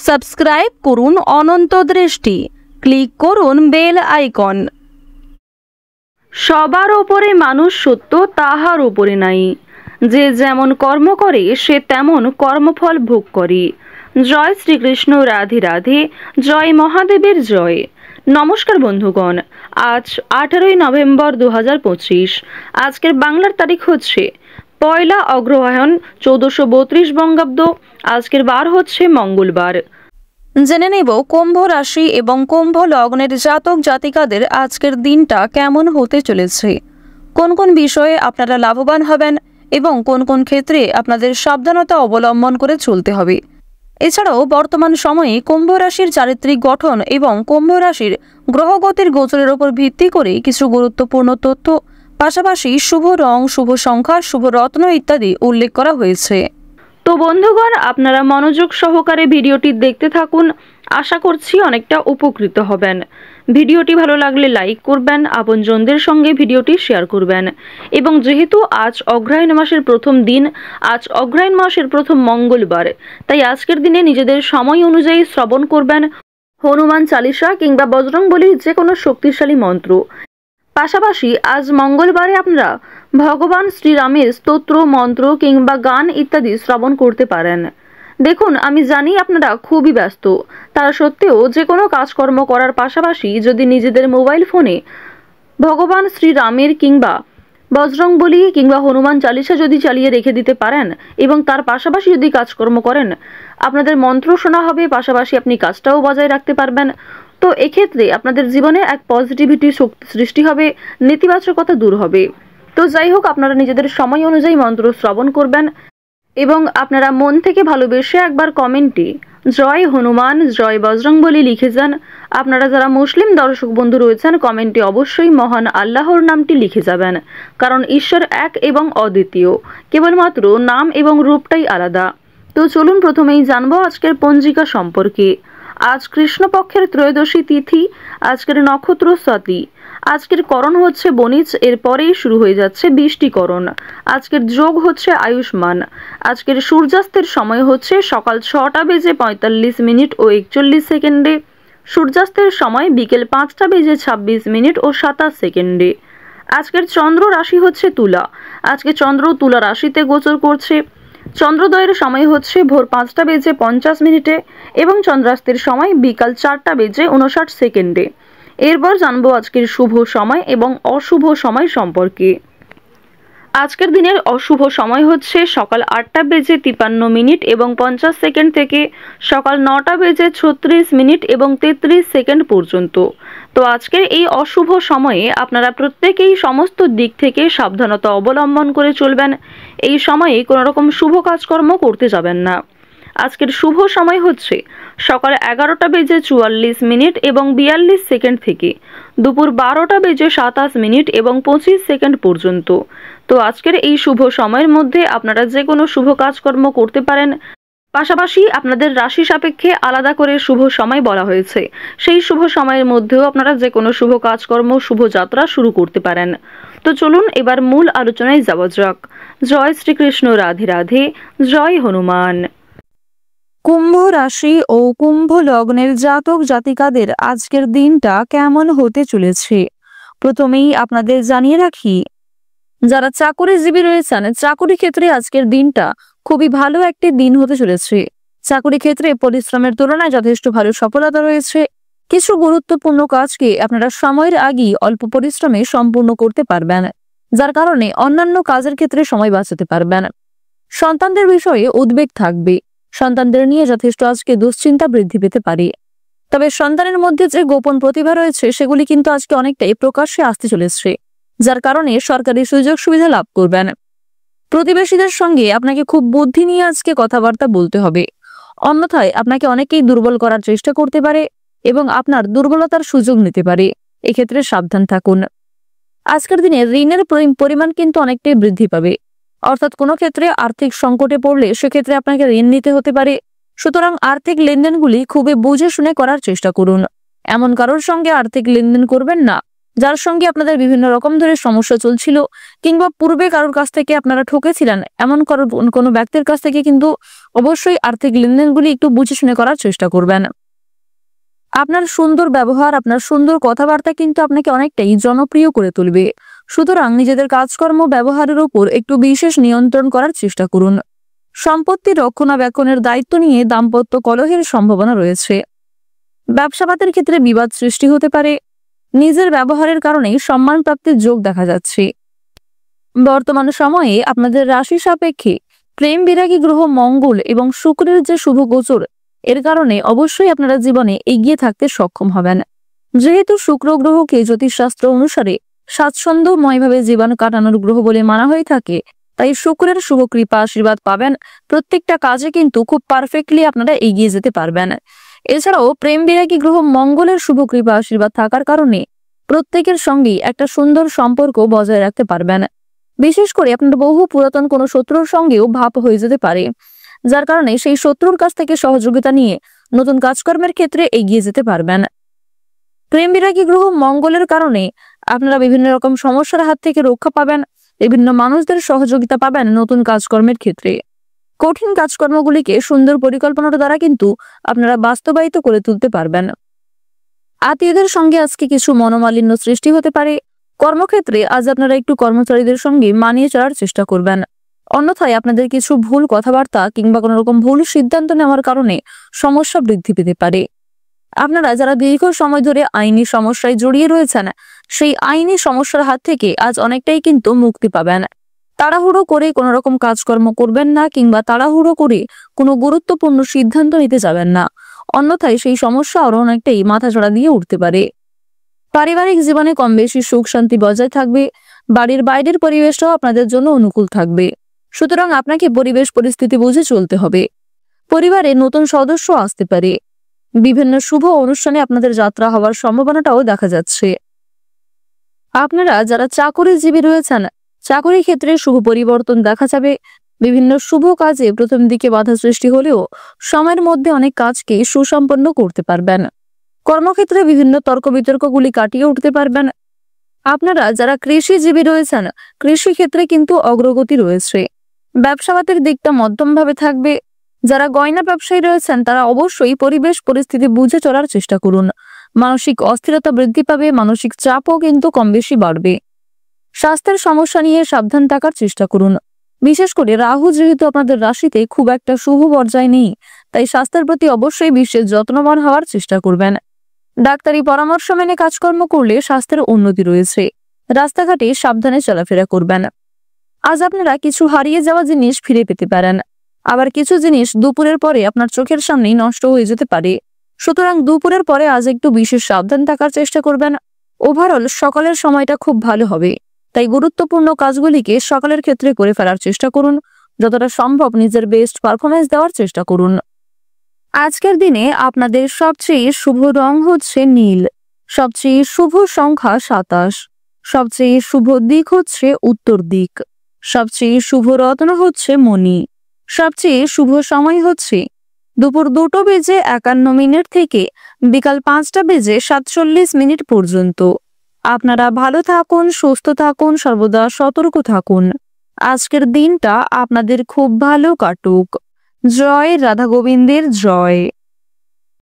Subscribe করুন অনন্ত দৃষ্টি, click করুন বেল আইকন। সবার ওপরে মানুষ সত্য, তাহার উপরে নাই। যে যেমন কর্ম করে সে তেমন কর্মফল ভোগ করে। জয় শ্রীকৃষ্ণ, রাধে রাধে, জয় মহাদেবের জয়। নমস্কার বন্ধুগণ, আজ 18ই নভেম্বর 2025। আজকের বাংলার তারিখ হচ্ছে 1 অগ্রহায়ণ 1432 বঙ্গাব্দ। আজকের বার হচ্ছে মঙ্গলবার। জেনে নেব কুম্ভ রাশি এবং কুম্ভ লগ্নের জাতক জাতিকাদের আজকের দিনটা কেমন হতে চলেছে, কোন কোন বিষয়ে আপনারা লাভবান হবেন এবং কোন কোন ক্ষেত্রে আপনাদের সাবধানতা অবলম্বন করে চলতে হবে। এছাড়াও বর্তমান সময়ে কুম্ভ রাশির চারিত্রিক গঠন এবং কুম্ভ রাশির গ্রহগতির গোচরের উপর ভিত্তি করে কিছু গুরুত্বপূর্ণ তথ্য, পাশাপাশি শুভ রং, শুভ সংখ্যা, শুভ রত্ন ইত্যাদি উল্লেখ করা হয়েছে। তো বন্ধুগণ, আপনারা মনোযোগ সহকারে ভিডিওটি দেখতে থাকুন। আশা করছি অনেকটা উপকৃত হবেন। ভিডিওটি ভালো লাগলে লাইক করবেন, আপনজনদের সঙ্গে ভিডিওটি শেয়ার করবেন। এবং যেহেতু আজ অগ্রহায়ণ মাসের প্রথম দিন, আজ অগ্রহায়ণ মাসের প্রথম মঙ্গলবার, তাই আজকের দিনে নিজেদের সময় অনুযায়ী শ্রবণ করবেন হনুমান চালিসা কিংবা বজরংবলীর যে কোনো শক্তিশালী মন্ত্র। পাশাপাশি আজ মঙ্গলবারে আপনারা ভগবান শ্রীরামের স্তোত্র, মন্ত্র কিংবা গান ইত্যাদি শ্রবণ করতে পারেন। দেখুন, আমি জানি আপনারা খুবই ব্যস্ত, তারা সত্ত্বেও যে কোনো কাজকর্ম করার পাশাপাশি যদি নিজেদের মোবাইল ফোনে ভগবান শ্রীরামের কিংবা বজরংবলী কিংবা হনুমান চালিসা যদি চালিয়ে রেখে দিতে পারেন এবং তার পাশাপাশি যদি কাজকর্ম করেন, আপনাদের মন্ত্র শোনা হবে, পাশাপাশি আপনি কাজটাও বজায় রাখতে পারবেন। তো এক্ষেত্রে আপনাদের জীবনে এক পজিটিভিটি শক্তি সৃষ্টি হবে, নেতিবাচকতা দূর হবে। তো যাই হোক, আপনারা নিজেদের সময় অনুযায়ী মন্ত্র শ্রবণ করবেন এবং আপনারা মন থেকে ভালোবেসে একবার কমেন্টে জয় হনুমান, জয় বজরংবলী লিখে যান। আপনারা যারা মুসলিম দর্শক বন্ধু রয়েছেন, কমেন্টে অবশ্যই মহান আল্লাহর নামটি লিখে যাবেন, কারণ ঈশ্বর এক এবং অদ্বিতীয়, কেবলমাত্র নাম এবং রূপটাই আলাদা। তো চলুন প্রথমেই জানবো আজকের পঞ্জিকা সম্পর্কে। আজ কৃষ্ণপক্ষের ত্রয়োদশী তিথি, আজকের নক্ষত্র স্বাতি, আজকের করণ হচ্ছে বণিজ, এরপরেই শুরু হয়ে যাচ্ছে বৃষ্টিকরণ। আজকের যোগ হচ্ছে আয়ুষ্মান। আজকের সূর্যাস্তের সময় হচ্ছে সকাল 6:45 ও 41 সেকেন্ডে। সূর্যাস্তের সময় বিকেল 5:26 ও 27 সেকেন্ডে। আজকের চন্দ্র রাশি হচ্ছে তুলা। আজকে চন্দ্র তুলা রাশিতে গোচর করছে। চন্দ্রোদয়ের সময় হচ্ছে ভোর 5:50 এবং চন্দ্রাস্তের সময় বিকাল 4:59 সেকেন্ডে। এরপর জানবো আজকের শুভ সময় এবং অশুভ সময় সম্পর্কে। আজকের দিনের অশুভ সময় হচ্ছে সকাল 8:53 এবং 50 সেকেন্ড থেকে সকাল 9:36 এবং 33 সেকেন্ড পর্যন্ত। তো আজকের এই অশুভ সময়ে আপনারা প্রত্যেকেই সমস্ত দিক থেকে সাবধানতা অবলম্বন করে চলবেন। এই সময়ে কোনো রকম শুভ কাজকর্ম করতে যাবেন না। আজকের শুভ সময় হচ্ছে সকাল 11:44 এবং 42 সেকেন্ড থেকে দুপুর 12:27 এবং 25 সেকেন্ড পর্যন্ত। তো আজকের এই শুভ সময়ের মধ্যে আপনারা যে কোনো শুভ কাজকর্ম করতে পারেন। পাশাপাশি আপনাদের রাশি সাপেক্ষে আলাদা করে শুভ সময় বলা হয়েছে, সেই শুভ সময়ের মধ্যেও আপনারা যে কোনো শুভ কাজকর্ম, শুভ যাত্রা শুরু করতে পারেন। তো চলুন এবার মূল আলোচনায় যাওয়া যাক। জয় শ্রীকৃষ্ণ, রাধে রাধে, জয় হনুমান। কুম্ভ রাশি ও কুম্ভ লগ্নের জাতক জাতিকাদের আজকের দিনটা কেমন হতে চলেছে প্রথমেই আপনাদের জানিয়ে রাখি, যারা চাকুরিজীবী রয়েছেন, চাকুরি ক্ষেত্রে আজকের দিনটা খুবই ভালো একটি দিন হতে চলেছে। চাকুরি ক্ষেত্রে পরিশ্রমের তুলনায় যথেষ্ট ভালো সফলতা রয়েছে। কিছু গুরুত্বপূর্ণ কাজকে আপনারা সময়ের আগেই অল্প পরিশ্রমে সম্পূর্ণ করতে পারবেন, যার কারণে অন্যান্য কাজের ক্ষেত্রে সময় বাঁচাতে পারবেন। সন্তানদের বিষয়ে উদ্বেগ থাকবে, সন্তানদের নিয়ে যথেষ্ট আজকে দুশ্চিন্তা বৃদ্ধি পেতে পারে। তবে সন্তানের মধ্যে যে গোপন প্রতিভা রয়েছে সেগুলি কিন্তু আজকে অনেকটাই প্রকাশ্যে আসতে চলেছে, যার কারণে সরকারি সুযোগ সুবিধা লাভ করবেন। প্রতিবেশীদের সঙ্গে আপনাকে খুব বুদ্ধি নিয়ে আজকে কথাবার্তা বলতে হবে, অন্যথায় আপনাকে অনেকেই দুর্বল করার চেষ্টা করতে পারে এবং আপনার দুর্বলতার সুযোগ নিতে পারে। এক্ষেত্রে সাবধান থাকুন। আজকের দিনে ঋণের পরিমাণ কিন্তু অনেকটাই বৃদ্ধি পাবে, অর্থাৎ কোনো ক্ষেত্রে আর্থিক সংকটে পড়লে সেক্ষেত্রে আপনাকে ঋণ নিতে হতে পারে। সুতরাং আর্থিক লেনদেনগুলি খুবই বুঝে শুনে করার চেষ্টা করুন। এমন কারোর সঙ্গে আর্থিক লেনদেন করবেন না যার সঙ্গে আপনাদের বিভিন্ন রকম ধরে সমস্যা চলছিল, কিংবা পূর্বে কারোর কাছ থেকে আপনারা ঠকেছিলেন, এমন কোনো ব্যক্তির কাছ থেকে কিন্তু অবশ্যই আর্থিক লেনদেনগুলি একটু বুঝে শুনে করার চেষ্টা করবেন। আপনার সুন্দর ব্যবহার, আপনার সুন্দর কথাবার্তা কিন্তু আপনাকে অনেকটাই জনপ্রিয় করে তুলবে। সুতরাং নিজেদের কাজকর্ম ব্যবহারের উপর একটু বিশেষ নিয়ন্ত্রণ করার চেষ্টা করুন। সম্পত্তি রক্ষণাবেক্ষণের দায়িত্ব নিয়ে দাম্পত্য কলহের সম্ভাবনা রয়েছে। ব্যবসাবাদের ক্ষেত্রে বিবাদ সৃষ্টি হতে পারে। নিজের ব্যবহারের কারণে সম্মান প্রাপ্তির যোগ দেখা যাচ্ছে। বর্তমান সময়ে আপনাদের রাশি সাপেক্ষে প্রেম বিরাগী গ্রহ মঙ্গল এবং শুক্রের যে শুভ গোচর, এর কারণে অবশ্যই আপনারা জীবনে এগিয়ে থাকতে সক্ষম হবেন। যেহেতু শুক্র গ্রহকে জ্যোতিষশাস্ত্র অনুসারে স্বাচ্ছন্দ্যময়ভাবে জীবন কাটানোর গ্রহ বলে মানা হয়ে থাকে, তাই শুক্রের শুভ কৃপা আশীর্বাদ পাবেন। প্রত্যেকটা কাজে কিন্তু খুব পারফেক্টলি আপনারা এগিয়ে যেতে পারবেন। এছাড়াও প্রেম বিরাগী গ্রহ মঙ্গলের শুভ কৃপা আশীর্বাদ থাকার কারণে প্রত্যেকের সঙ্গেই একটা সুন্দর সম্পর্ক বজায় রাখতে পারবেন। বিশেষ করে আপনার বহু পুরাতন কোনো শত্রুর সঙ্গেও ভাব হয়ে যেতে পারে, যার কারণে সেই শত্রুর কাছ থেকে সহযোগিতা নিয়ে নতুন কাজকর্মের ক্ষেত্রে এগিয়ে যেতে পারবেন। প্রেম বিরাগী গ্রহ মঙ্গলের কারণে আপনারা বিভিন্ন রকম সমস্যার হাত থেকে রক্ষা পাবেন, বিভিন্ন মানুষদের সহযোগিতা পাবেন নতুন কাজকর্মের ক্ষেত্রে। কঠিন কাজকর্মগুলিকে সুন্দর পরিকল্পনার দ্বারা কিন্তু আপনারা বাস্তবায়িত করে তুলতে পারবেন। আত্মীয়দের সঙ্গে আজকে কিছু মনোমালিন্য সৃষ্টি হতে পারে। কর্মক্ষেত্রে আজ আপনারা একটু কর্মচারীদের সঙ্গে মানিয়ে চলার চেষ্টা করবেন। অন্যথায় আপনাদের কিছু ভুল কথাবার্তা কিংবা কোনো রকম ভুল সিদ্ধান্ত নেওয়ার কারণে সমস্যা বৃদ্ধি পেতে পারে। আপনারা যারা দীর্ঘ সময় ধরে আইনি সমস্যায় জড়িয়ে রয়েছেন, সেই আইনি সমস্যার হাত থেকে আজ অনেকটাই কিন্তু মুক্তি পাবেন। তাড়াহুড়ো করে কোনো রকম কাজকর্ম করবেন না, কিংবা তাড়াহুড়ো করে কোনো গুরুত্বপূর্ণ সিদ্ধান্ত নিতে যাবেন না, অন্যথায় সেই সমস্যা আরো অনেকটাই মাথাচাড়া দিয়ে উঠতে পারে। পারিবারিক জীবনে কম বেশি সুখ শান্তি বজায় থাকবে। বাড়ির বাইরের পরিবেশটাও আপনাদের জন্য অনুকূল থাকবে। সুতরাং আপনাকে পরিবেশ পরিস্থিতি বুঝে চলতে হবে। পরিবারে নতুন সদস্য আসতে পারে। বিভিন্ন শুভ অনুষ্ঠানে আপনাদের যাত্রা হওয়ার সম্ভাবনাটাও দেখা যাচ্ছে। আপনারা যারা চাকরিজীবী রয়েছেন, চাকরি ক্ষেত্রে শুভ পরিবর্তন দেখা যাবে। বিভিন্ন শুভ কাজে প্রথম দিকে বাধা সৃষ্টি হলেও সময়ের মধ্যে অনেক কাজকে সুসম্পন্ন করতে পারবেন। কর্মক্ষেত্রে বিভিন্ন তর্ক বিতর্কগুলি কাটিয়ে উঠতে পারবেন। আপনারা যারা কৃষিজীবী রয়েছেন, কৃষি ক্ষেত্রে কিন্তু অগ্রগতি রয়েছে। ব্যবসাবাদের দিকটা মধ্যমভাবে থাকবে। যারা গয়না ব্যবসায়ী রয়েছেন, তারা অবশ্যই পরিবেশ পরিস্থিতি বুঝে চলার চেষ্টা করুন। মানসিক অস্থিরতা বৃদ্ধি পাবে, মানসিক চাপও কিন্তু কম বেশি বাড়বে। স্বাস্থ্যের সমস্যা নিয়ে সাবধান থাকার চেষ্টা করুন। বিশেষ করে রাহু যেহেতু আপনাদের রাশিতে খুব একটা শুভ পর্যায়ে নেই, তাই স্বাস্থ্যের প্রতি অবশ্যই বিশেষ যত্নবান হওয়ার চেষ্টা করবেন। ডাক্তারি পরামর্শ মেনে কাজকর্ম করলে স্বাস্থ্যের উন্নতি রয়েছে। রাস্তাঘাটে সাবধানে চলাফেরা করবেন। আজ আপনারা কিছু হারিয়ে যাওয়া জিনিস ফিরে পেতে পারেন। আবার কিছু জিনিস দুপুরের পরে আপনার চোখের সামনেই নষ্ট হয়ে যেতে পারে। সুতরাং দুপুরের পরে আজ একটু বিশেষ সাবধান থাকার চেষ্টা করবেন। ওভারঅল সকালের সময়টা খুব ভালো হবে, তাই গুরুত্বপূর্ণ কাজগুলিকে সকালের ক্ষেত্রে করে ফেলার চেষ্টা করুন। যতটা সম্ভব নিজের বেস্ট পারফরমেন্স দেওয়ার চেষ্টা করুন। আজকের দিনে আপনাদের সবচেয়ে শুভ রং হচ্ছে নীল, সবচেয়ে শুভ সংখ্যা 27, সবচেয়ে শুভ দিক হচ্ছে উত্তর দিক, সবচেয়ে শুভ রত্ন হচ্ছে মণি, সবচেয়ে শুভ সময় হচ্ছে দুপুর 2:51 থেকে বিকাল 5:47 পর্যন্ত। আপনারা ভালো থাকুন, সুস্থ থাকুন, সর্বদা সতর্ক থাকুন। আজকের দিনটা আপনাদের খুব ভালো কাটুক। জয় রাধা গোবিন্দের জয়।